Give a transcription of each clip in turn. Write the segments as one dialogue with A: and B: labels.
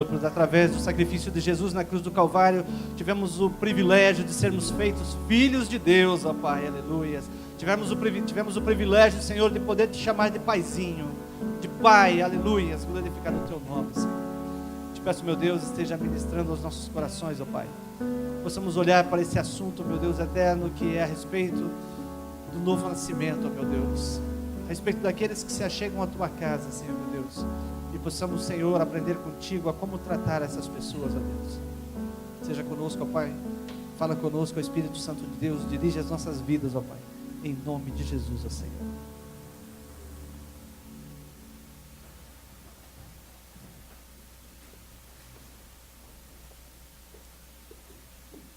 A: Através do sacrifício de Jesus na cruz do Calvário, tivemos o privilégio de sermos feitos filhos de Deus, ó Pai, aleluia. Tivemos o privilégio, Senhor, de poder te chamar de paizinho, de Pai, aleluia, glorificado o teu nome, Senhor. Te peço, meu Deus, esteja ministrando aos nossos corações, ó Pai. Possamos olhar para esse assunto, meu Deus eterno, que é a respeito do novo nascimento, ó meu Deus. A respeito daqueles que se achegam à tua casa, Senhor, meu Deus. E possamos, Senhor, aprender contigo a como tratar essas pessoas, ó Deus. Seja conosco, ó Pai. Fala conosco, ó Espírito Santo de Deus. Dirige as nossas vidas, ó Pai. Em nome de Jesus, ó Senhor.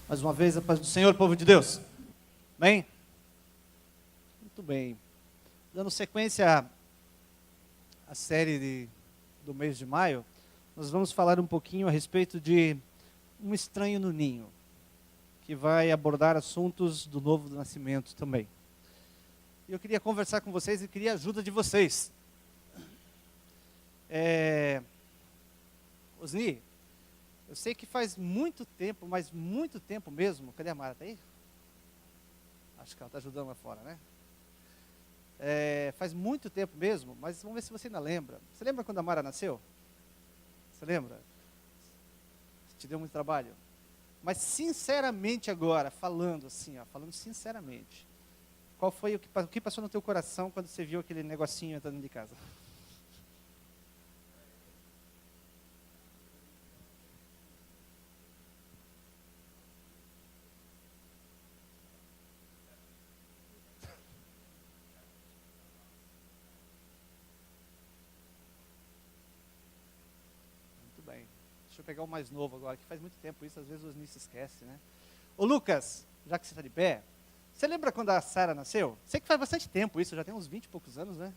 A: Mais uma vez, a paz do Senhor, povo de Deus. Amém? Muito bem. Dando sequência à série do mês de maio, nós vamos falar um pouquinho a respeito de um estranho no ninho, que vai abordar assuntos do novo nascimento também. E eu queria conversar com vocês e queria a ajuda de vocês. Osni, eu sei que faz muito tempo, mas muito tempo mesmo. Cadê a Mara? Está aí? Acho que ela está ajudando lá fora, né? Faz muito tempo mesmo, mas vamos ver se você ainda lembra. Você lembra quando a Mara nasceu? Você lembra? Te deu muito trabalho? Mas sinceramente agora, falando assim, ó, falando sinceramente, qual foi o que passou no teu coração quando você viu aquele negocinho entrando de casa? Deixa eu pegar o mais novo agora, que faz muito tempo isso, às vezes os se esquecem, né? Ô Lucas, já que você está de pé, você lembra quando a Sara nasceu? Sei que faz bastante tempo isso, já tem uns 20 e poucos anos, né?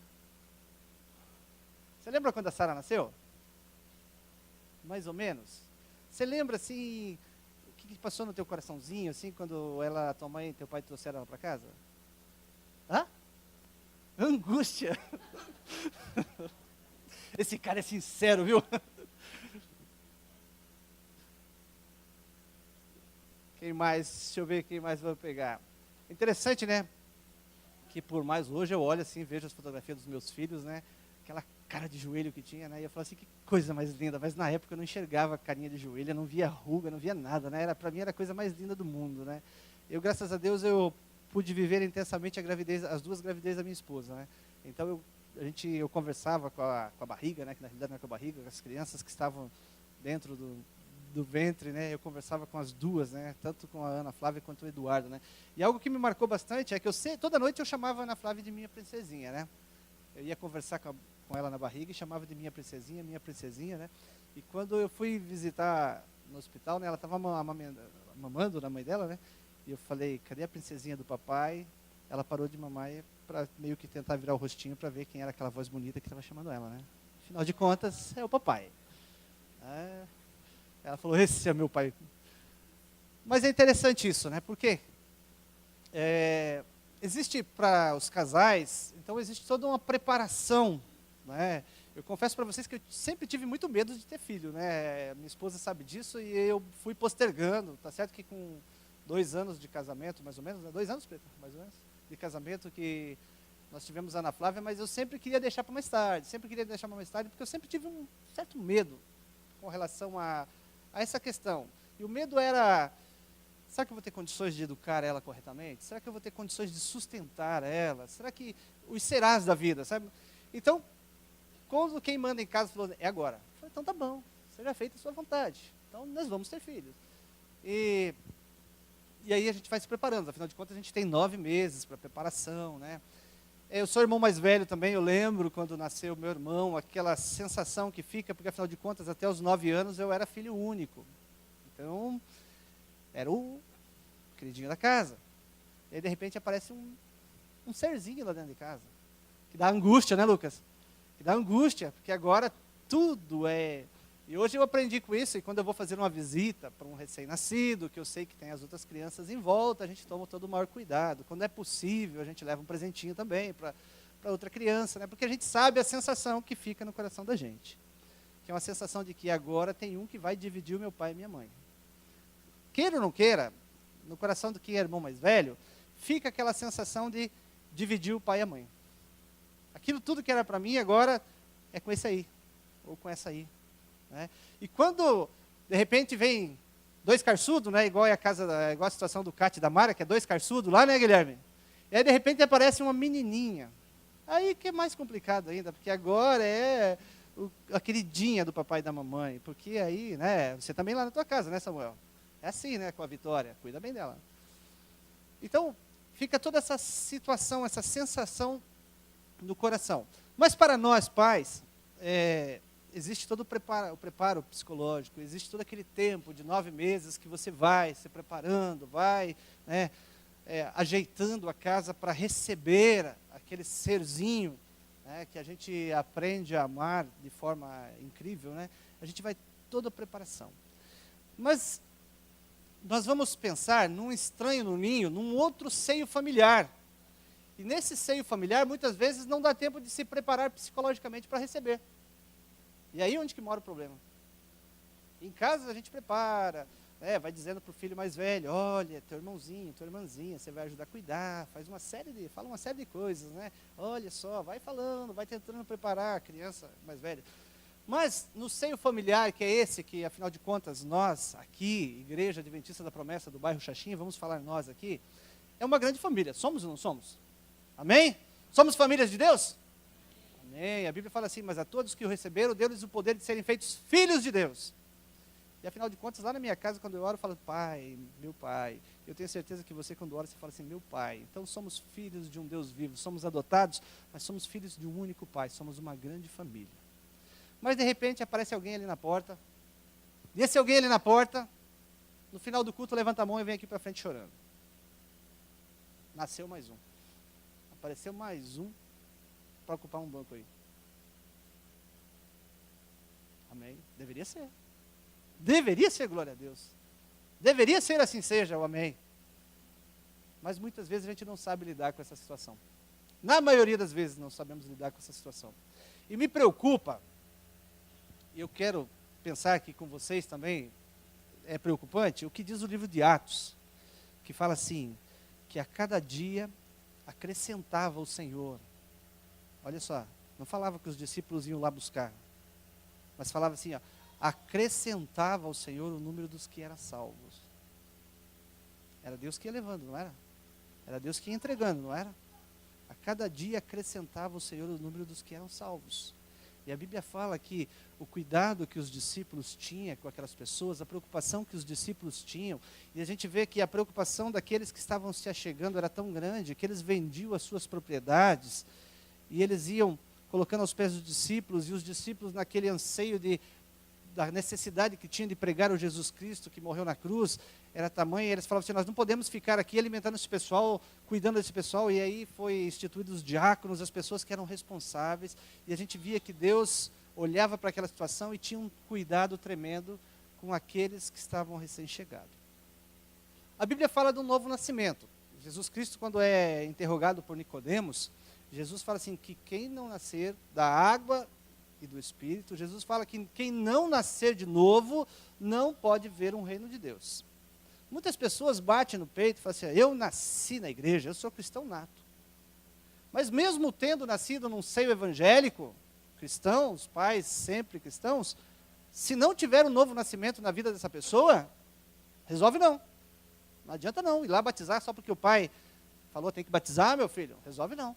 A: Você lembra quando a Sara nasceu? Mais ou menos. Você lembra, assim, o que passou no teu coraçãozinho, assim, quando tua mãe e teu pai trouxeram ela para casa? Hã? Angústia. Esse cara é sincero, viu? Quem mais? Deixa eu ver quem mais vai pegar. Interessante, né? Que por mais hoje eu olho assim, vejo as fotografias dos meus filhos, né? Aquela cara de joelho que tinha, né? E eu falo assim, que coisa mais linda. Mas na época eu não enxergava a carinha de joelho, eu não via ruga, não via nada, né? Para mim era a coisa mais linda do mundo, né? Eu, graças a Deus, eu pude viver intensamente as duas gravidezes da minha esposa, né? Então eu conversava com a barriga, né? Que na realidade não é com a barriga, com as crianças que estavam dentro do ventre, né? Eu conversava com as duas, né? Tanto com a Ana Flávia quanto o Eduardo, né? E algo que me marcou bastante é que toda noite eu chamava a Ana Flávia de minha princesinha, né? Eu ia conversar com ela na barriga e chamava de minha princesinha, né? E quando eu fui visitar no hospital, né? Ela estava mamando na mãe dela, né? E eu falei, cadê a princesinha do papai? Ela parou de mamar para meio que tentar virar o rostinho para ver quem era aquela voz bonita que estava chamando ela, né? Afinal de contas, é o papai. Ela falou, esse é meu pai. Mas é interessante isso, né? Porque existe para os casais, então existe toda uma preparação, né? Eu confesso para vocês que eu sempre tive muito medo de ter filho, né? Minha esposa sabe disso e eu fui postergando. Tá certo que com 2 anos de casamento, mais ou menos, né? 2 anos, Pedro, mais ou menos, de casamento que nós tivemos a Ana Flávia, mas eu sempre queria deixar para mais tarde, porque eu sempre tive um certo medo com relação a essa questão. E o medo era, será que eu vou ter condições de educar ela corretamente? Será que eu vou ter condições de sustentar ela? Será que os serás da vida, sabe? Então, quando quem manda em casa falou, é agora. Eu falei, então tá bom, seja feita a sua vontade. Então nós vamos ter filhos. E aí a gente vai se preparando, afinal de contas a gente tem 9 meses para preparação, né? Eu sou irmão mais velho também, eu lembro quando nasceu meu irmão, aquela sensação que fica, porque afinal de contas, até os 9 anos eu era filho único. Então, era o queridinho da casa. E aí, de repente, aparece um serzinho lá dentro de casa. Que dá angústia, né, Lucas? Que dá angústia, porque agora tudo é... E hoje eu aprendi com isso, e quando eu vou fazer uma visita para um recém-nascido, que eu sei que tem as outras crianças em volta, a gente toma todo o maior cuidado. Quando é possível, a gente leva um presentinho também para outra criança, né? Porque a gente sabe a sensação que fica no coração da gente. que é uma sensação de que agora tem um que vai dividir o meu pai e minha mãe. Queira ou não queira, no coração do que é irmão mais velho, fica aquela sensação de dividir o pai e a mãe. Aquilo tudo que era para mim agora é com esse aí, ou com essa aí. Né? E quando, de repente, vem dois carçudos, né, igual a situação do Cate e da Mara, que é dois carçudos lá, né, Guilherme? E aí, de repente, aparece uma menininha. Aí que é mais complicado ainda, porque agora é a queridinha do papai e da mamãe. Porque aí, né, você também lá na tua casa, né, Samuel? É assim, né, com a Vitória, cuida bem dela. Então, fica toda essa situação, essa sensação no coração. Mas para nós, pais, existe todo o preparo psicológico, existe todo aquele tempo de 9 meses que você vai se preparando, vai, né, ajeitando a casa para receber aquele serzinho, né, que a gente aprende a amar de forma incrível, né? A gente vai toda a preparação. Mas nós vamos pensar num estranho no ninho, num outro seio familiar. E nesse seio familiar, muitas vezes, não dá tempo de se preparar psicologicamente para receber. E aí onde que mora o problema? Em casa a gente prepara, vai dizendo para o filho mais velho, olha, teu irmãozinho, tua irmãzinha, você vai ajudar a cuidar, fala uma série de coisas, né? Olha só, vai falando, vai tentando preparar a criança mais velha. Mas no seio familiar, que é esse que, afinal de contas, nós aqui, Igreja Adventista da Promessa do bairro Xaxim, vamos falar nós aqui, é uma grande família. Somos ou não somos? Amém? Somos famílias de Deus? Amém. A Bíblia fala assim, mas a todos que o receberam, deu-lhes o poder de serem feitos filhos de Deus. E afinal de contas, lá na minha casa, quando eu oro, eu falo, pai, meu pai. Eu tenho certeza que você, quando ora, você fala assim, meu pai. Então somos filhos de um Deus vivo, somos adotados, mas somos filhos de um único pai, somos uma grande família. Mas de repente aparece alguém ali na porta, e esse alguém ali na porta, no final do culto, levanta a mão e vem aqui para frente chorando. Nasceu mais um. Apareceu mais um para ocupar um banco aí. Amém? Deveria ser. Deveria ser, glória a Deus. Deveria ser assim seja, o amém. Mas muitas vezes a gente não sabe lidar com essa situação. Na maioria das vezes não sabemos lidar com essa situação. E me preocupa, e eu quero pensar aqui com vocês também, é preocupante, o que diz o livro de Atos, que fala assim, que a cada dia acrescentava o Senhor. Olha só, não falava que os discípulos iam lá buscar, mas falava assim, acrescentava ao Senhor o número dos que eram salvos. Era Deus que ia levando, não era? Era Deus que ia entregando, não era? A cada dia acrescentava o Senhor o número dos que eram salvos. E a Bíblia fala que o cuidado que os discípulos tinham com aquelas pessoas, a preocupação que os discípulos tinham, e a gente vê que a preocupação daqueles que estavam se achegando era tão grande, que eles vendiam as suas propriedades, e eles iam colocando aos pés dos discípulos, e os discípulos naquele anseio da necessidade que tinham de pregar o Jesus Cristo, que morreu na cruz, era tamanho, e eles falavam assim, nós não podemos ficar aqui alimentando esse pessoal, cuidando desse pessoal, e aí foi instituídos os diáconos, as pessoas que eram responsáveis, e a gente via que Deus olhava para aquela situação e tinha um cuidado tremendo com aqueles que estavam recém-chegados. A Bíblia fala do novo nascimento. Jesus Cristo, quando é interrogado por Nicodemos, Jesus fala assim, que quem não nascer da água e do Espírito, Jesus fala que quem não nascer de novo, não pode ver um reino de Deus. Muitas pessoas batem no peito e falam assim, eu nasci na igreja, eu sou cristão nato. Mas mesmo tendo nascido num seio evangélico, cristãos, pais sempre cristãos, se não tiver um novo nascimento na vida dessa pessoa, resolve não. Não adianta não ir lá batizar só porque o pai falou, tem que batizar, meu filho. Resolve não.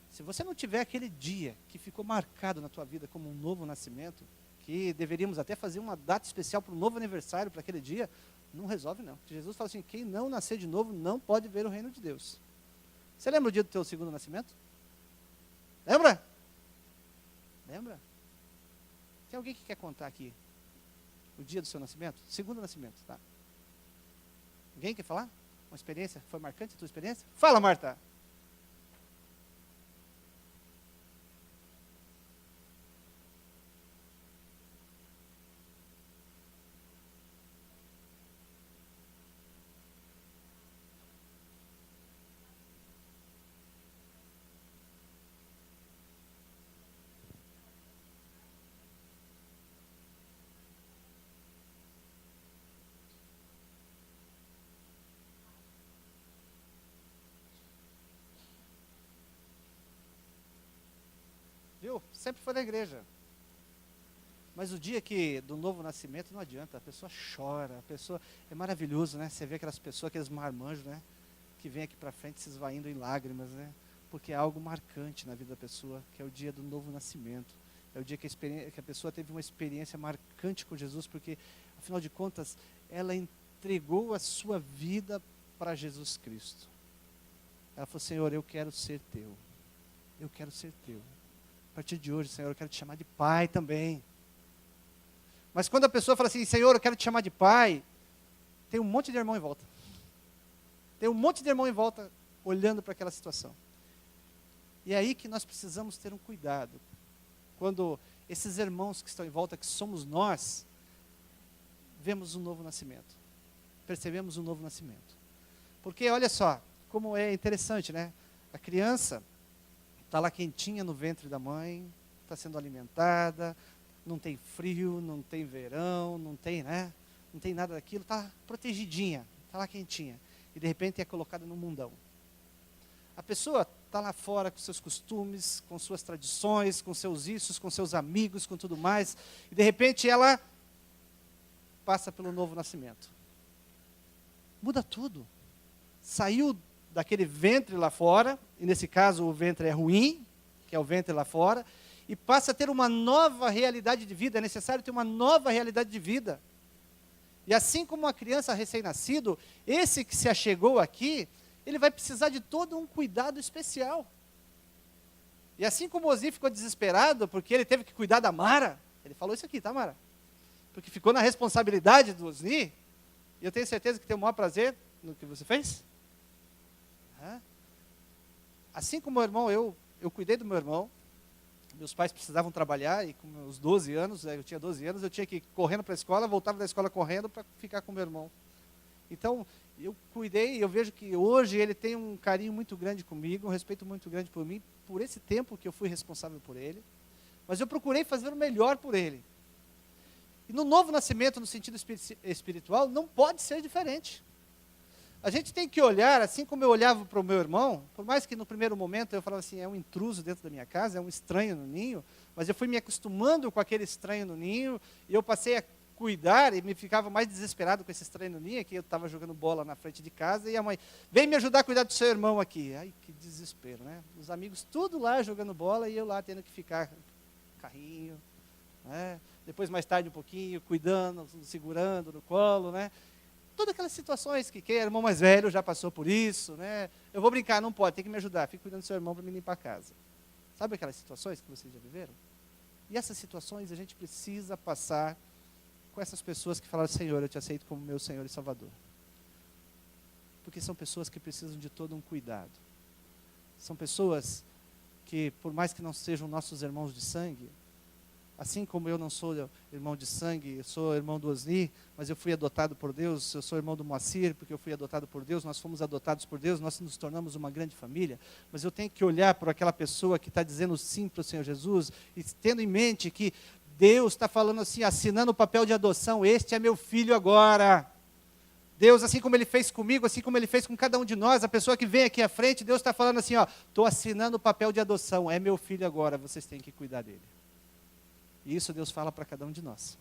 A: Se você não tiver aquele dia que ficou marcado na tua vida como um novo nascimento, que deveríamos até fazer uma data especial para um novo aniversário para aquele dia, não resolve não. Porque Jesus fala assim, quem não nascer de novo não pode ver o reino de Deus. Você lembra o dia do teu segundo nascimento? Lembra? Lembra? Tem alguém que quer contar aqui o dia do seu nascimento? Segundo nascimento, tá? Alguém quer falar? Uma experiência? Foi marcante a tua experiência? Fala, Marta! sempre foi na igreja. Mas o dia do novo nascimento não adianta, a pessoa chora, a pessoa, é maravilhoso, né? Você vê aquelas pessoas, aqueles marmanjos, né? Que vêm aqui para frente se esvaindo em lágrimas, né? Porque é algo marcante na vida da pessoa, que é o dia do novo nascimento. É o dia que a pessoa teve uma experiência marcante com Jesus, porque, afinal de contas, ela entregou a sua vida para Jesus Cristo. Ela falou, Senhor, eu quero ser teu. Eu quero ser teu. A partir de hoje, Senhor, eu quero te chamar de pai também. Mas quando a pessoa fala assim, Senhor, eu quero te chamar de pai, tem um monte de irmão em volta. Tem um monte de irmão em volta olhando para aquela situação. E é aí que nós precisamos ter um cuidado. Quando esses irmãos que estão em volta, que somos nós, vemos um novo nascimento. Percebemos um novo nascimento. Porque olha só, como é interessante, né? A criança está lá quentinha no ventre da mãe, está sendo alimentada, não tem frio, não tem verão, não tem, né? Não tem nada daquilo, está protegidinha, está lá quentinha. E de repente é colocada no mundão. A pessoa está lá fora com seus costumes, com suas tradições, com seus issos, com seus amigos, com tudo mais. E de repente ela passa pelo novo nascimento. Muda tudo. Saiu daquele ventre lá fora, e nesse caso o ventre é ruim, que é o ventre lá fora, e passa a ter uma nova realidade de vida. É necessário ter uma nova realidade de vida. E assim como uma criança recém-nascido, esse que se achegou aqui, ele vai precisar de todo um cuidado especial. E assim como o Ozi ficou desesperado, porque ele teve que cuidar da Mara, ele falou isso aqui, tá, Mara? Porque ficou na responsabilidade do Ozi, e eu tenho certeza que tem o maior prazer no que você fez. Assim como o meu irmão, eu cuidei do meu irmão. Meus pais precisavam trabalhar, e com meus 12 anos, eu tinha 12 anos, eu tinha que ir correndo para a escola, voltava da escola correndo para ficar com meu irmão. Então, eu cuidei, e eu vejo que hoje ele tem um carinho muito grande comigo, um respeito muito grande por mim, por esse tempo que eu fui responsável por ele. Mas eu procurei fazer o melhor por ele. E no novo nascimento, no sentido espiritual, não pode ser diferente. A gente tem que olhar, assim como eu olhava para o meu irmão, por mais que no primeiro momento eu falava assim, é um intruso dentro da minha casa, é um estranho no ninho, mas eu fui me acostumando com aquele estranho no ninho, e eu passei a cuidar, e me ficava mais desesperado com esse estranho no ninho, que eu estava jogando bola na frente de casa, e a mãe, vem me ajudar a cuidar do seu irmão aqui. Ai, que desespero, né? Os amigos tudo lá jogando bola, e eu lá tendo que ficar carrinho, né? Depois mais tarde um pouquinho, cuidando, segurando no colo, né? Todas aquelas situações que é irmão mais velho já passou por isso, né? Eu vou brincar, não pode, tem que me ajudar, fica cuidando do seu irmão para me limpar a casa. Sabe aquelas situações que vocês já viveram? E essas situações a gente precisa passar com essas pessoas que falaram, Senhor, eu te aceito como meu Senhor e Salvador. Porque são pessoas que precisam de todo um cuidado. São pessoas que, por mais que não sejam nossos irmãos de sangue, assim como eu não sou irmão de sangue, eu sou irmão do Osni, mas eu fui adotado por Deus, eu sou irmão do Moacir, porque eu fui adotado por Deus, nós fomos adotados por Deus, nós nos tornamos uma grande família, mas eu tenho que olhar para aquela pessoa que está dizendo sim para o Senhor Jesus, e tendo em mente que Deus está falando assim, assinando o papel de adoção, este é meu filho agora. Deus, assim como Ele fez comigo, assim como Ele fez com cada um de nós, a pessoa que vem aqui à frente, Deus está falando assim, estou assinando o papel de adoção, é meu filho agora, vocês têm que cuidar dele. E isso Deus fala para cada um de nós.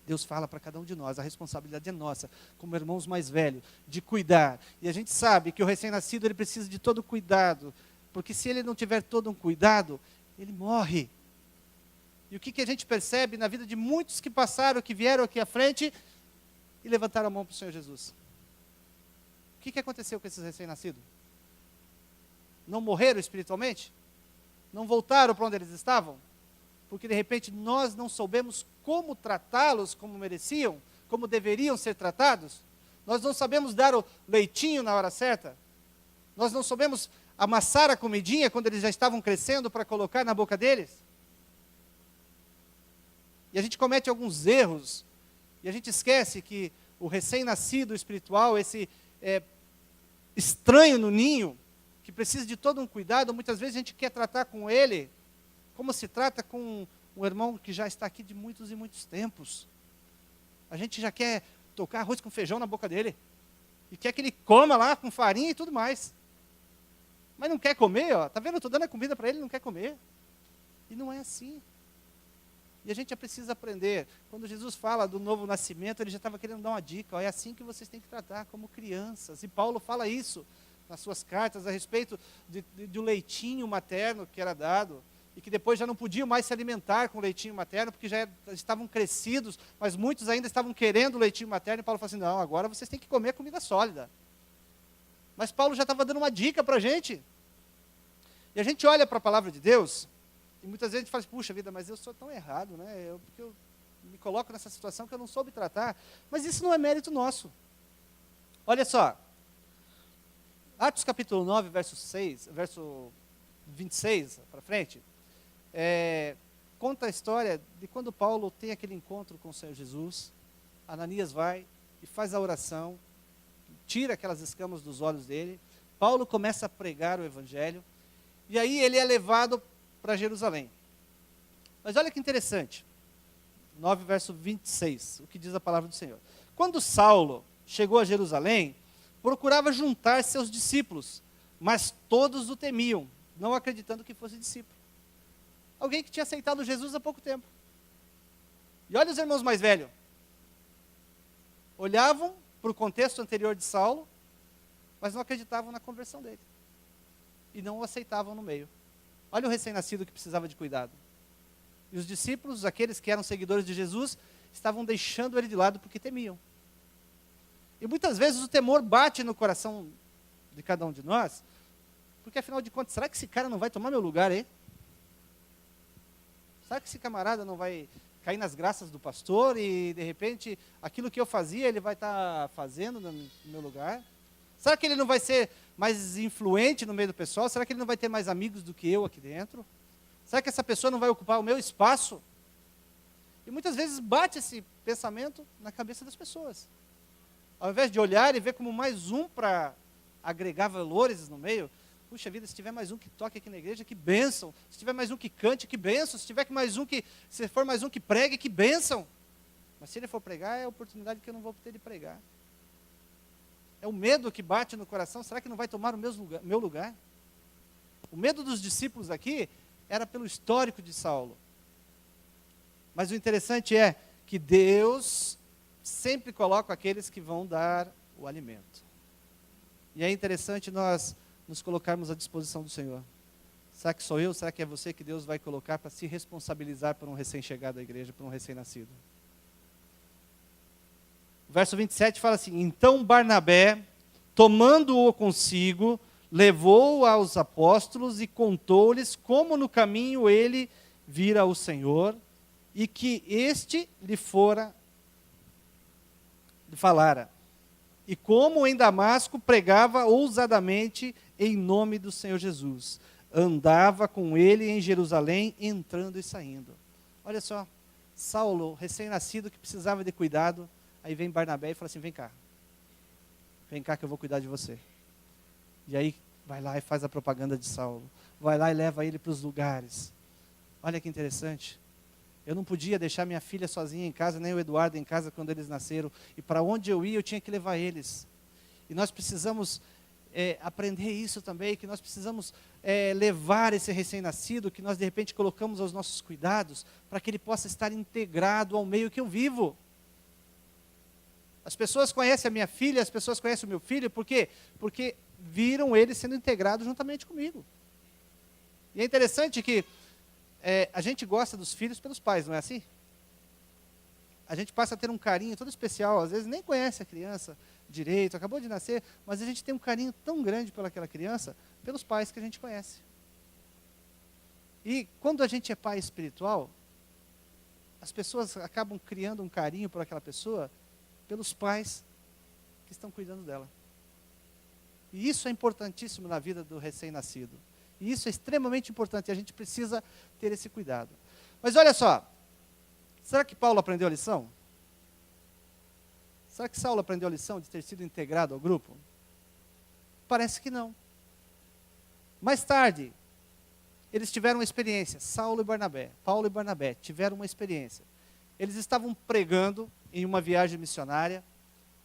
A: Deus fala para cada um de nós, a responsabilidade é nossa, como irmãos mais velhos, de cuidar. E a gente sabe que o recém-nascido, ele precisa de todo cuidado, porque se ele não tiver todo um cuidado, ele morre. E o que a gente percebe na vida de muitos que passaram, que vieram aqui à frente, e levantaram a mão para o Senhor Jesus? O que aconteceu com esses recém-nascidos? Não morreram espiritualmente? Não voltaram para onde eles estavam? Porque de repente nós não soubemos como tratá-los como mereciam, como deveriam ser tratados. Nós não sabemos dar o leitinho na hora certa. Nós não soubemos amassar a comidinha quando eles já estavam crescendo para colocar na boca deles. E a gente comete alguns erros, e a gente esquece que o recém-nascido espiritual, esse estranho no ninho, que precisa de todo um cuidado, muitas vezes a gente quer tratar com ele como se trata com um irmão que já está aqui de muitos e muitos tempos. A gente já quer tocar arroz com feijão na boca dele. E quer que ele coma lá com farinha e tudo mais. Mas não quer comer, ó. Tá vendo? Eu estou dando a comida para ele, não quer comer. E não é assim. E a gente precisa aprender. Quando Jesus fala do novo nascimento, ele já estava querendo dar uma dica. Ó, é assim que vocês têm que tratar, como crianças. E Paulo fala isso nas suas cartas a respeito do leitinho materno que era dado. E que depois já não podiam mais se alimentar com leitinho materno, porque já estavam crescidos, mas muitos ainda estavam querendo leitinho materno. E Paulo fala assim, não, agora vocês têm que comer comida sólida. Mas Paulo já estava dando uma dica para a gente. E a gente olha para a palavra de Deus, e muitas vezes a gente fala, puxa vida, mas eu sou tão errado, né? Porque eu me coloco nessa situação que eu não soube tratar. Mas isso não é mérito nosso. Olha só, Atos capítulo 9, verso 26 para frente, conta a história de quando Paulo tem aquele encontro com o Senhor Jesus. Ananias vai e faz a oração, tira aquelas escamas dos olhos dele. Paulo começa a pregar o evangelho, e aí ele é levado para Jerusalém. Mas olha que interessante, 9 verso 26, o que diz a palavra do Senhor. Quando Saulo chegou a Jerusalém, procurava juntar seus discípulos, mas todos o temiam, não acreditando que fosse discípulo. Alguém que tinha aceitado Jesus há pouco tempo. E olha os irmãos mais velhos. Olhavam para o contexto anterior de Saulo, mas não acreditavam na conversão dele. E não o aceitavam no meio. Olha o recém-nascido que precisava de cuidado. E os discípulos, aqueles que eram seguidores de Jesus, estavam deixando ele de lado porque temiam. E muitas vezes o temor bate no coração de cada um de nós, porque afinal de contas, será que esse cara não vai tomar meu lugar aí? Será que esse camarada não vai cair nas graças do pastor e de repente aquilo que eu fazia ele vai estar fazendo no meu lugar? Será que ele não vai ser mais influente no meio do pessoal? Será que ele não vai ter mais amigos do que eu aqui dentro? Será que essa pessoa não vai ocupar o meu espaço? E muitas vezes bate esse pensamento na cabeça das pessoas. Ao invés de olhar e ver como mais um para agregar valores no meio, puxa vida, se tiver mais um que toque aqui na igreja, que bênção. Se tiver mais um que cante, que bênção. Se for mais um que pregue, que bênção. Mas se ele for pregar, é a oportunidade que eu não vou ter de pregar. É o medo que bate no coração, será que não vai tomar o meu lugar? O medo dos discípulos aqui era pelo histórico de Saulo. Mas o interessante é que Deus sempre coloca aqueles que vão dar o alimento. E é interessante nós nos colocarmos à disposição do Senhor. Será que sou eu? Será que é você que Deus vai colocar para se responsabilizar por um recém-chegado à igreja, por um recém-nascido? O verso 27 fala assim, então Barnabé, tomando-o consigo, levou-o aos apóstolos e contou-lhes como no caminho ele vira o Senhor e que este lhe falara. E como em Damasco pregava ousadamente em nome do Senhor Jesus. Andava com ele em Jerusalém, entrando e saindo. Olha só, Saulo, recém-nascido, que precisava de cuidado, aí vem Barnabé e fala assim, vem cá que eu vou cuidar de você. E aí vai lá e faz a propaganda de Saulo. Vai lá e leva ele para os lugares. Olha que interessante. Eu não podia deixar minha filha sozinha em casa, nem o Eduardo em casa quando eles nasceram. E para onde eu ia, eu tinha que levar eles. E nós precisamos aprender isso também, que nós precisamos levar esse recém-nascido, que nós de repente colocamos aos nossos cuidados, para que ele possa estar integrado ao meio que eu vivo. As pessoas conhecem a minha filha, as pessoas conhecem o meu filho, por quê? Porque viram ele sendo integrado juntamente comigo. E é interessante que a gente gosta dos filhos pelos pais, não é assim? A gente passa a ter um carinho todo especial, às vezes nem conhece a criança direito, acabou de nascer, mas a gente tem um carinho tão grande pelaquela criança, pelos pais que a gente conhece. E quando a gente é pai espiritual, as pessoas acabam criando um carinho por aquela pessoa, pelos pais que estão cuidando dela. E isso é importantíssimo na vida do recém-nascido. E isso é extremamente importante, e a gente precisa ter esse cuidado. Mas olha só, será que Paulo aprendeu a lição? Será que Saulo aprendeu a lição de ter sido integrado ao grupo? Parece que não. Mais tarde, eles tiveram uma experiência, Paulo e Barnabé tiveram uma experiência. Eles estavam pregando em uma viagem missionária,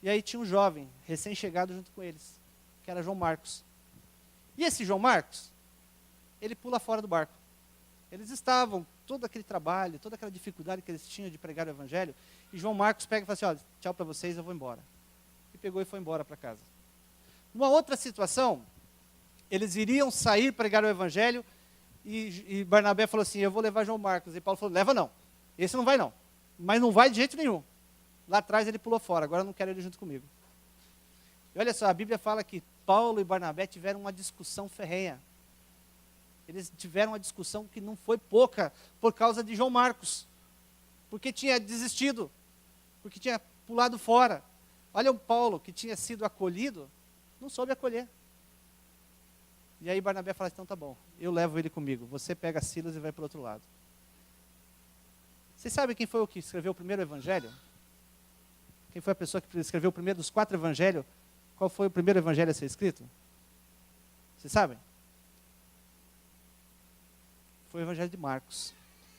A: e aí tinha um jovem, recém-chegado junto com eles, que era João Marcos. E esse João Marcos, ele pula fora do barco. Eles estavam, todo aquele trabalho, toda aquela dificuldade que eles tinham de pregar o evangelho, e João Marcos pega e fala assim, olha, tchau para vocês, eu vou embora. E pegou e foi embora para casa. Numa outra situação, eles iriam sair pregar o evangelho, e Barnabé falou assim, eu vou levar João Marcos. E Paulo falou, leva não, esse não vai não. Mas não vai de jeito nenhum. Lá atrás ele pulou fora, agora eu não quero ele junto comigo. E olha só, a Bíblia fala que Paulo e Barnabé tiveram uma discussão ferrenha. Eles tiveram uma discussão que não foi pouca por causa de João Marcos. Porque tinha desistido, porque tinha pulado fora. Olha o Paulo, que tinha sido acolhido, não soube acolher. E aí Barnabé fala, então tá bom, eu levo ele comigo. Você pega Silas e vai para o outro lado. Vocês sabem quem foi o que escreveu o primeiro evangelho? Quem foi a pessoa que escreveu o primeiro dos 4 evangelhos? Qual foi o primeiro evangelho a ser escrito? Vocês sabem? Foi o evangelho de Marcos.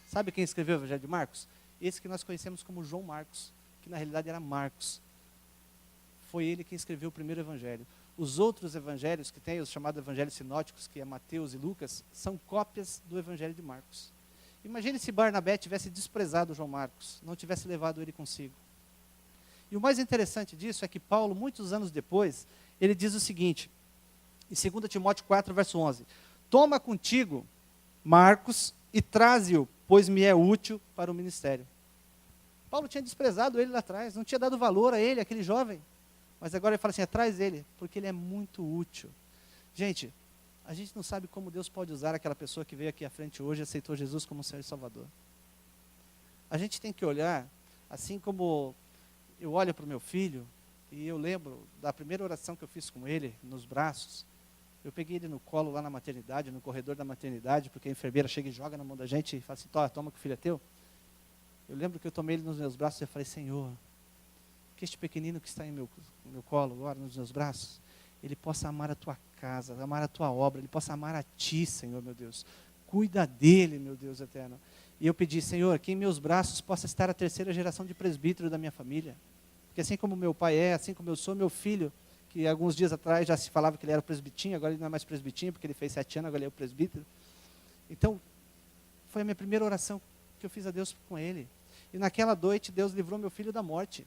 A: Sabe quem escreveu o evangelho de Marcos? Esse que nós conhecemos como João Marcos, que na realidade era Marcos. Foi ele quem escreveu o primeiro evangelho. Os outros evangelhos que tem, os chamados evangelhos sinóticos, que é Mateus e Lucas, são cópias do evangelho de Marcos. Imagine se Barnabé tivesse desprezado João Marcos, não tivesse levado ele consigo. E o mais interessante disso é que Paulo, muitos anos depois, ele diz o seguinte, em 2 Timóteo 4, verso 11, toma contigo Marcos e traze-o, pois me é útil para o ministério. Paulo tinha desprezado ele lá atrás, não tinha dado valor a ele, aquele jovem. Mas agora ele fala assim, traz ele, porque ele é muito útil. Gente, a gente não sabe como Deus pode usar aquela pessoa que veio aqui à frente hoje e aceitou Jesus como Senhor e Salvador. A gente tem que olhar, assim como eu olho para o meu filho, e eu lembro da primeira oração que eu fiz com ele, nos braços. Eu peguei ele no colo lá na maternidade, no corredor da maternidade, porque a enfermeira chega e joga na mão da gente e fala assim, toma que o filho é teu. Eu lembro que eu tomei ele nos meus braços e eu falei, Senhor, que este pequenino que está em meu colo agora, nos meus braços, ele possa amar a tua casa, amar a tua obra, ele possa amar a ti, Senhor, meu Deus. Cuida dele, meu Deus eterno. E eu pedi, Senhor, que em meus braços possa estar a 3ª geração de presbítero da minha família. Porque assim como meu pai é, assim como eu sou, meu filho, que alguns dias atrás já se falava que ele era presbitinho, agora ele não é mais presbitinho, porque ele fez 7 anos, agora ele é o presbítero. Então, foi a minha primeira oração que eu fiz a Deus com ele. E naquela noite, Deus livrou meu filho da morte.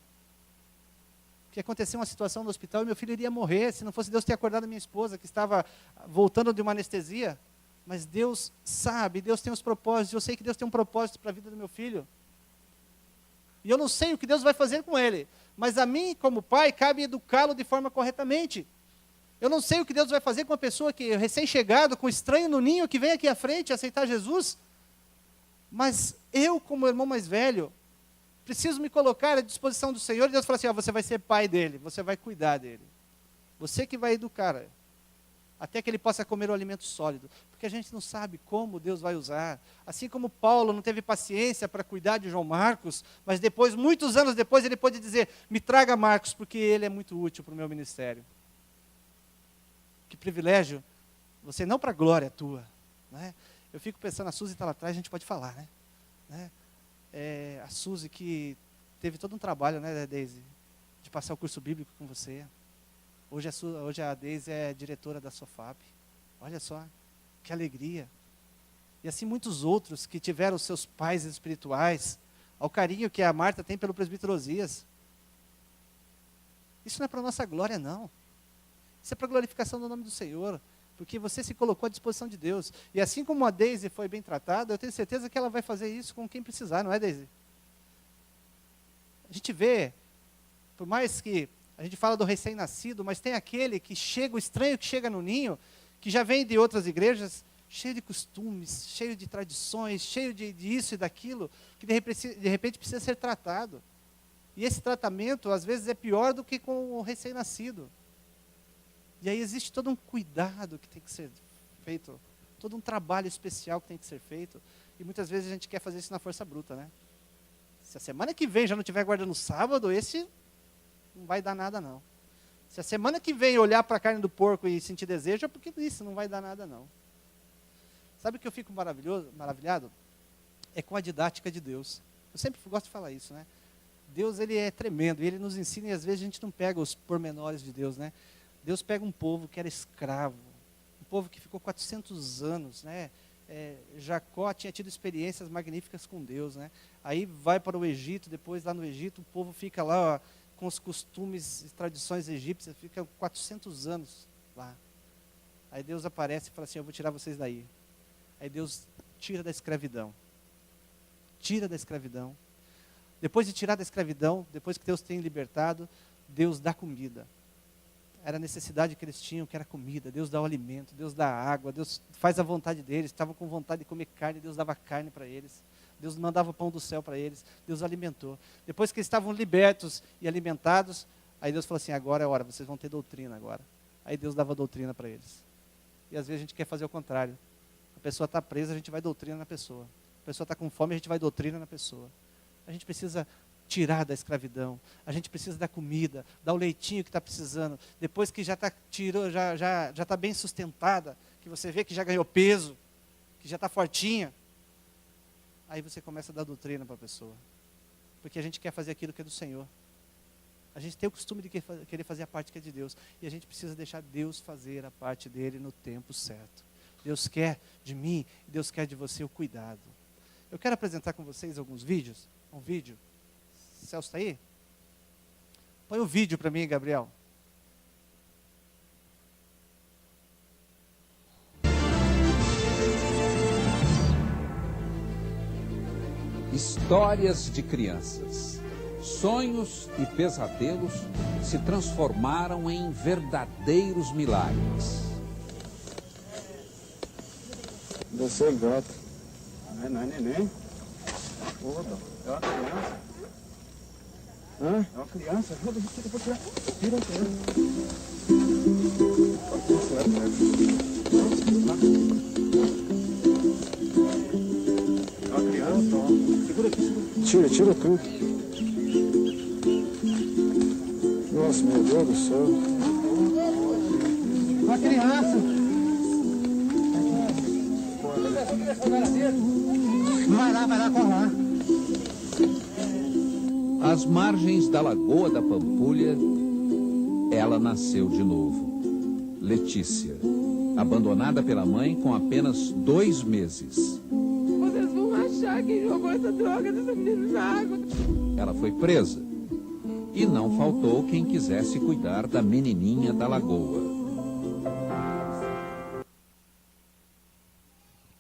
A: Que aconteceu uma situação no hospital e meu filho iria morrer, se não fosse Deus ter acordado a minha esposa, que estava voltando de uma anestesia. Mas Deus sabe, Deus tem os propósitos, eu sei que Deus tem um propósito para a vida do meu filho. E eu não sei o que Deus vai fazer com ele, mas a mim, como pai, cabe educá-lo de forma corretamente. Eu não sei o que Deus vai fazer com uma pessoa que é recém-chegado, com um estranho no ninho, que vem aqui à frente aceitar Jesus, mas eu, como irmão mais velho, preciso me colocar à disposição do Senhor, e Deus fala assim, você vai ser pai dele, você vai cuidar dele. Você que vai educar, até que ele possa comer o alimento sólido. Porque a gente não sabe como Deus vai usar. Assim como Paulo não teve paciência para cuidar de João Marcos, mas depois, muitos anos depois, ele pôde dizer, me traga Marcos, porque ele é muito útil para o meu ministério. Que privilégio, você não para a glória tua. Né? Eu fico pensando, a Suzy está lá atrás, a gente pode falar, né? A Suzy que teve todo um trabalho, né, Deise, de passar o curso bíblico com você. Hoje a Deise é diretora da Sofap. Olha só, que alegria. E assim muitos outros que tiveram seus pais espirituais, ao carinho que a Marta tem pelo presbítero Osias. Isso não é para a nossa glória, não. Isso é para a glorificação do nome do Senhor. Porque você se colocou à disposição de Deus. E assim como a Deise foi bem tratada, eu tenho certeza que ela vai fazer isso com quem precisar, não é, Deise? A gente vê, por mais que a gente fala do recém-nascido, mas tem aquele que chega, o estranho que chega no ninho, que já vem de outras igrejas, cheio de costumes, cheio de tradições, cheio de isso e daquilo, que de repente precisa ser tratado. E esse tratamento, às vezes, é pior do que com o recém-nascido. E aí existe todo um cuidado que tem que ser feito, todo um trabalho especial que tem que ser feito, e muitas vezes a gente quer fazer isso na força bruta, né? Se a semana que vem já não estiver guardando sábado, esse não vai dar nada não. Se a semana que vem olhar para a carne do porco e sentir desejo, é porque isso não vai dar nada não. Sabe o que eu fico maravilhado? É com a didática de Deus. Eu sempre gosto de falar isso, né? Deus, ele é tremendo, e ele nos ensina, e às vezes a gente não pega os pormenores de Deus, né? Deus pega um povo que era escravo, um povo que ficou 400 anos, né, Jacó tinha tido experiências magníficas com Deus, né? Aí vai para o Egito, depois lá no Egito o povo fica lá, ó, com os costumes e tradições egípcias, fica 400 anos lá. Aí Deus aparece e fala assim, eu vou tirar vocês daí. Aí Deus tira da escravidão. Tira da escravidão. Depois de tirar da escravidão, depois que Deus tem libertado, Deus dá comida. Era a necessidade que eles tinham, que era comida. Deus dá o alimento, Deus dá a água, Deus faz a vontade deles. Estavam com vontade de comer carne, Deus dava carne para eles. Deus mandava pão do céu para eles, Deus alimentou. Depois que eles estavam libertos e alimentados, aí Deus falou assim, agora é a hora, vocês vão ter doutrina agora. Aí Deus dava doutrina para eles. E às vezes a gente quer fazer o contrário. A pessoa está presa, a gente vai doutrina na pessoa. A pessoa está com fome, a gente vai doutrina na pessoa. A gente precisa tirar da escravidão, a gente precisa da comida, dar o leitinho que está precisando. Depois que já está bem sustentada, que você vê que já ganhou peso, que já está fortinha, aí você começa a dar doutrina para a pessoa. Porque a gente quer fazer aquilo que é do Senhor. A gente tem o costume de querer fazer a parte que é de Deus. E a gente precisa deixar Deus fazer a parte dele no tempo certo. Deus quer de mim, Deus quer de você o cuidado. Eu quero apresentar com vocês alguns vídeos. Um vídeo. Celso está aí? Põe o vídeo para mim, Gabriel.
B: Histórias de crianças. Sonhos e pesadelos se transformaram em verdadeiros milagres.
C: Você gato. Não é neném? Opa, é uma criança. Hã? É uma criança. Tira, é uma criança, ó. Segura aqui, tira tudo. Nossa, meu Deus do céu. Uma criança. Vai lá, corre lá.
B: Às margens da Lagoa da Pampulha, ela nasceu de novo. Letícia, abandonada pela mãe com apenas 2 meses.
D: Vocês vão achar quem jogou essa droga dessa menina na água.
B: Ela foi presa. E não faltou quem quisesse cuidar da menininha da lagoa.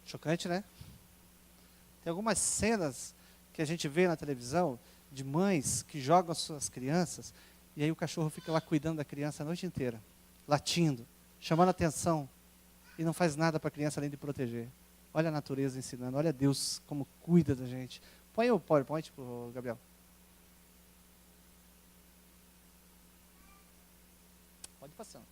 A: Chocante, né? Tem algumas cenas que a gente vê na televisão de mães que jogam suas crianças e aí o cachorro fica lá cuidando da criança a noite inteira, latindo, chamando atenção e não faz nada para a criança além de proteger. Olha a natureza ensinando, olha Deus como cuida da gente. Põe o PowerPoint pro Gabriel. Pode ir passando.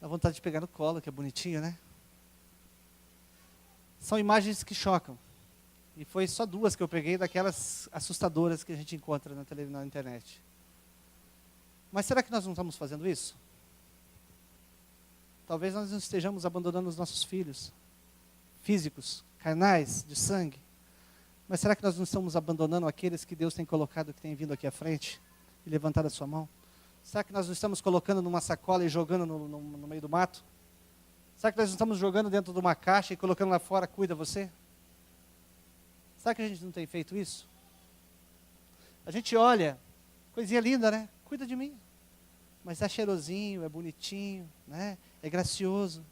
A: Dá vontade de pegar no colo, que é bonitinho, né? São imagens que chocam. E foi só 2 que eu peguei daquelas assustadoras que a gente encontra na internet. Mas será que nós não estamos fazendo isso? Talvez nós não estejamos abandonando os nossos filhos, físicos, carnais, de sangue. Mas será que nós não estamos abandonando aqueles que Deus tem colocado, que tem vindo aqui à frente e levantado a sua mão? Será que nós não estamos colocando numa sacola e jogando no meio do mato? Será que nós não estamos jogando dentro de uma caixa e colocando lá fora, cuida você? Será que a gente não tem feito isso? A gente olha, coisinha linda, né? Cuida de mim. Mas é cheirosinho, é bonitinho, né? É gracioso.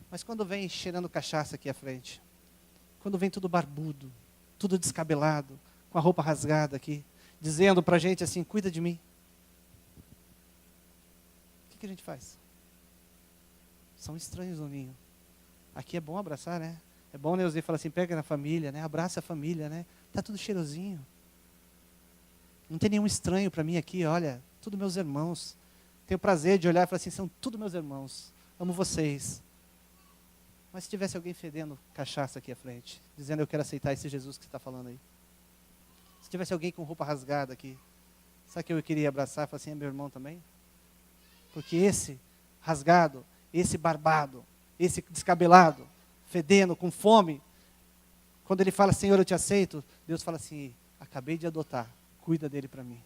A: Mas quando vem cheirando cachaça aqui à frente, quando vem tudo barbudo, tudo descabelado, com a roupa rasgada aqui, dizendo pra gente assim, cuida de mim. O que a gente faz? São estranhos no ninho. Aqui é bom abraçar, né? É bom Neuzi falar assim, pega na família, né? Abraça a família, né? Tá tudo cheirosinho. Não tem nenhum estranho para mim aqui, olha, tudo meus irmãos. Tenho prazer de olhar e falar assim, são tudo meus irmãos. Amo vocês. Mas se tivesse alguém fedendo cachaça aqui à frente, dizendo eu quero aceitar esse Jesus que você está falando aí. Se tivesse alguém com roupa rasgada aqui, sabe que eu queria abraçar e falar assim, é meu irmão também? Porque esse rasgado, esse barbado, esse descabelado, fedendo, com fome, quando ele fala, Senhor, eu te aceito, Deus fala assim, acabei de adotar, cuida dele para mim.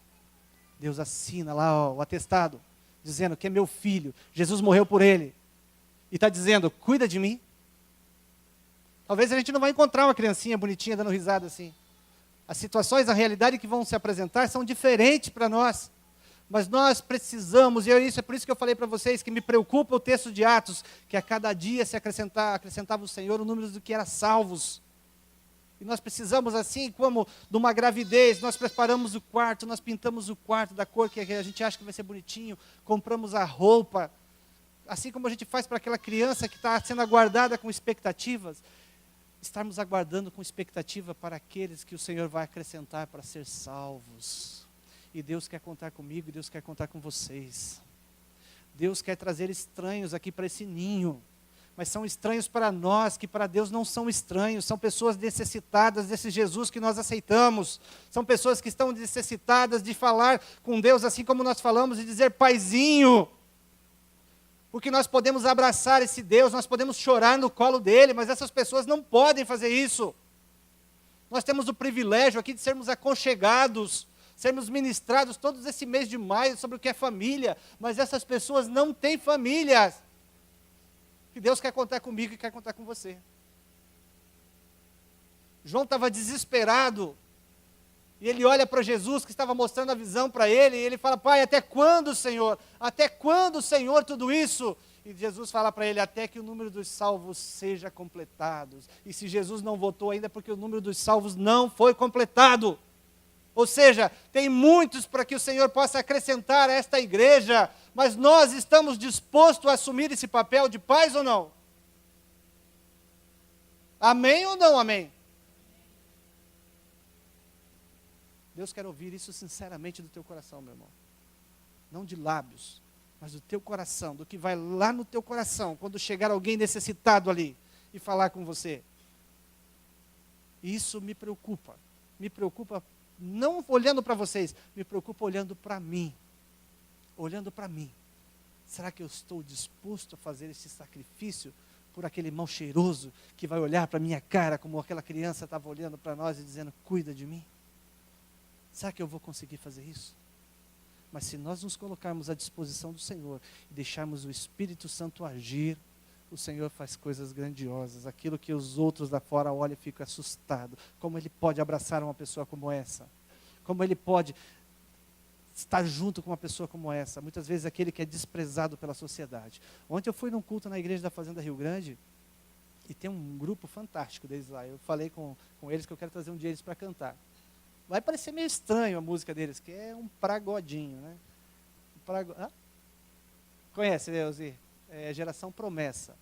A: Deus assina lá o atestado, dizendo que é meu filho, Jesus morreu por ele. E está dizendo, cuida de mim. Talvez a gente não vai encontrar uma criancinha bonitinha dando risada assim. As situações, a realidade que vão se apresentar são diferentes para nós. Mas nós precisamos, é por isso que eu falei para vocês que me preocupa o texto de Atos, que a cada dia se acrescentava o Senhor o número do que era salvos. E nós precisamos, assim como de uma gravidez, nós preparamos o quarto, nós pintamos o quarto da cor que a gente acha que vai ser bonitinho, compramos a roupa, assim como a gente faz para aquela criança que está sendo aguardada com expectativas, estarmos aguardando com expectativa para aqueles que o Senhor vai acrescentar para ser salvos. E Deus quer contar comigo, e Deus quer contar com vocês. Deus quer trazer estranhos aqui para esse ninho. Mas são estranhos para nós, que para Deus não são estranhos. São pessoas necessitadas desse Jesus que nós aceitamos. São pessoas que estão necessitadas de falar com Deus assim como nós falamos, e dizer paizinho. Porque nós podemos abraçar esse Deus, nós podemos chorar no colo dele, mas essas pessoas não podem fazer isso. Nós temos o privilégio aqui de sermos aconchegados, sermos ministrados todos esse mês de maio sobre o que é família, mas essas pessoas não têm famílias. E Deus quer contar comigo e quer contar com você. João estava desesperado, e ele olha para Jesus que estava mostrando a visão para ele, e ele fala, Pai, até quando, Senhor? Até quando, Senhor, tudo isso? E Jesus fala para ele, até que o número dos salvos seja completado. E se Jesus não voltou ainda, é porque o número dos salvos não foi completado. Ou seja, tem muitos para que o Senhor possa acrescentar a esta igreja, mas nós estamos dispostos a assumir esse papel de pais ou não? Amém ou não amém? Deus quer ouvir isso sinceramente do teu coração, meu irmão. Não de lábios, mas do teu coração, do que vai lá no teu coração, quando chegar alguém necessitado ali e falar com você. Isso me preocupa não olhando para vocês, me preocupa olhando para mim. Olhando para mim. Será que eu estou disposto a fazer esse sacrifício por aquele irmão cheiroso que vai olhar para a minha cara como aquela criança estava olhando para nós e dizendo, cuida de mim? Será que eu vou conseguir fazer isso? Mas se nós nos colocarmos à disposição do Senhor e deixarmos o Espírito Santo agir, o Senhor faz coisas grandiosas, aquilo que os outros lá fora olham e ficam assustados. Como Ele pode abraçar uma pessoa como essa? Como Ele pode estar junto com uma pessoa como essa? Muitas vezes aquele que é desprezado pela sociedade. Ontem eu fui num culto na igreja da Fazenda Rio Grande, e tem um grupo fantástico deles lá. Eu falei com eles que eu quero trazer um dia eles para cantar. Vai parecer meio estranho a música deles, que é um pragodinho, né? Conhece, né, Elzi? É Geração Promessa.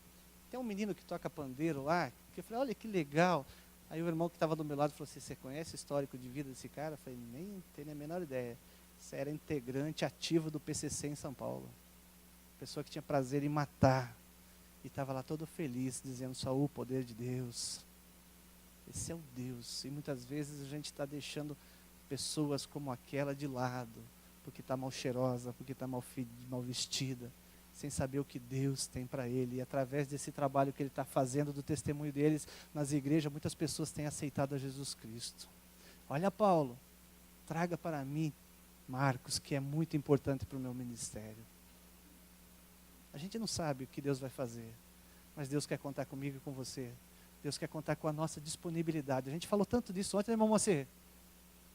A: Tem um menino que toca pandeiro lá, que eu falei, olha que legal. Aí o irmão que estava do meu lado falou assim, você conhece o histórico de vida desse cara? Eu falei, nem tenho a menor ideia. Você era integrante ativo do PCC em São Paulo. Pessoa que tinha prazer em matar. E estava lá todo feliz, dizendo, só o poder de Deus. Esse é o Deus. E muitas vezes a gente está deixando pessoas como aquela de lado, porque está mal cheirosa, porque está mal vestida, sem saber o que Deus tem para ele. E através desse trabalho que ele está fazendo, do testemunho deles nas igrejas, muitas pessoas têm aceitado a Jesus Cristo. Olha, Paulo, traga para mim Marcos, que é muito importante para o meu ministério. A gente não sabe o que Deus vai fazer, mas Deus quer contar comigo e com você. Deus quer contar com a nossa disponibilidade. A gente falou tanto disso ontem, né, irmão Moacir?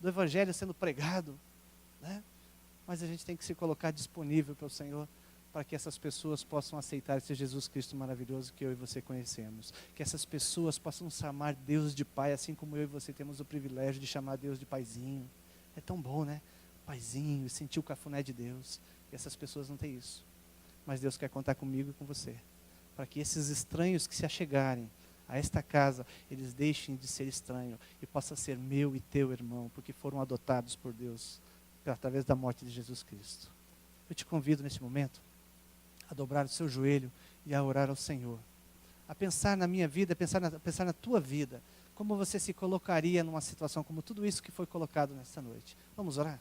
A: Do Evangelho sendo pregado, né? Mas a gente tem que se colocar disponível para o Senhor, para que essas pessoas possam aceitar esse Jesus Cristo maravilhoso que eu e você conhecemos. Que essas pessoas possam chamar Deus de Pai, assim como eu e você temos o privilégio de chamar Deus de Paizinho. É tão bom, né? Paizinho, e sentir o cafuné de Deus. E essas pessoas não têm isso. Mas Deus quer contar comigo e com você, para que esses estranhos que se achegarem a esta casa, eles deixem de ser estranhos e possa ser meu e teu irmão, porque foram adotados por Deus através da morte de Jesus Cristo. Eu te convido neste momento a dobrar o seu joelho e a orar ao Senhor. A pensar na minha vida, a pensar na tua vida. Como você se colocaria numa situação como tudo isso que foi colocado nesta noite. Vamos orar?